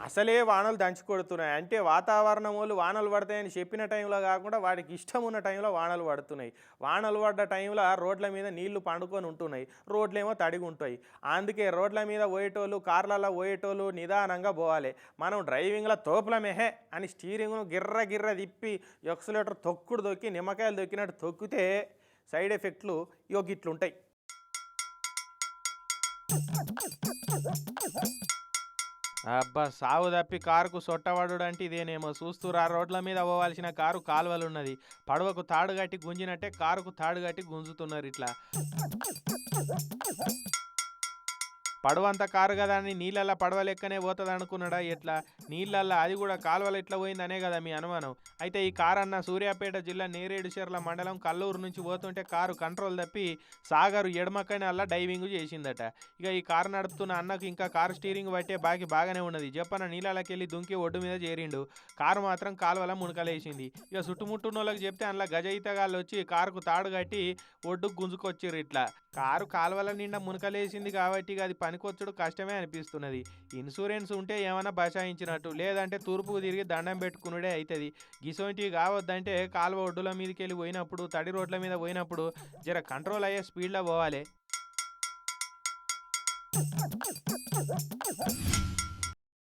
అసలే వానలు దంచి కొడుతున్నాయి. అంటే వాతావరణం వోళ్ళు వానలు పడతాయని చెప్పిన టైంలో కాకుండా వాడికి ఇష్టం ఉన్న టైంలో వానలు పడుతున్నాయి. వానలు పడ్డ టైంలో రోడ్ల మీద నీళ్లు పండుకొని ఉంటున్నాయి. రోడ్లేమో తడిగుంటాయి. అందుకే రోడ్ల మీద పోయేటోళ్ళు, కార్లలో పోయేటోళ్ళు నిదానంగా పోవాలి. మనం డ్రైవింగ్‌లో తోపులమేహే అని స్టీరింగ్‌ను గిర్ర గిర్ర తిప్పి ఎక్సలేటర్ తొక్కుడు తొక్కి నిమ్మకాయలు తొక్కినట్టు తొక్కితే సైడ్ ఎఫెక్ట్‌లు ఇగో గిట్లుంటాయి. అబ్బా! సావు తప్పి కారుకు సొట్టవడుడంటే ఇదేనేమో చూస్తుర్రా రోడ్ల మీద పోవాల్సిన కారు కాలువలున్నది. పడవకు తాడు కట్టి గుంజినట్టే కారుకు తాడు కట్టి గుంజుతున్నరిట్లా. పడవంత కారు కదా అని నీళ్ళల్లో పడవ లెక్కనే పోతదనుకున్నాడా ఎట్లా? నీళ్ళల్లో అది కూడా కాలువలో ఎట్లా పోయిందనే కదా మీ అనుమానం. అయితే ఈ కారు అన్న సూర్యాపేట జిల్లా నేరేడుచెర్ల మండలం కల్లూరు నుంచి పోతుంటే కారు కంట్రోల్ తప్పి సాగరు ఎడమకైనల్లా డైవింగ్ చేసిందట. ఇక ఈ కారు నడుపుతున్న అన్నకు ఇంకా కారు స్టీరింగ్ పట్టే బాకి బాగానే ఉన్నది. జప్పన నీళ్ళకెళ్ళి దుంకి ఒడ్డు మీద చేరిండు. కారు మాత్రం కాలువల మునకలేసింది. ఇక చుట్టుముట్టున్నోళ్ళకి చెప్తే అందులో గజ ఈతగాళ్ళు వచ్చి కారుకు తాడు కట్టి ఒడ్డుకు గుంజుకొచ్చిర్రు ఇట్లా. కారు కాలువల నిండా మునకలేసింది కాబట్టి ఇక అది పనికొచ్చుడు కష్టమే అనిపిస్తున్నది. ఇన్సూరెన్స్ ఉంటే ఏమైనా బచాయించినట్టు, లేదంటే తూర్పుకు తిరిగి దండం పెట్టుకునుడే అవుతుంది. గిసోంటివి కావద్దంటే కాలువ ఒడ్డుల మీదకి వెళ్ళి పోయినప్పుడు, తడి రోడ్ల మీద పోయినప్పుడు జర కంట్రోల్ అయ్యే స్పీడ్లో పోవాలి.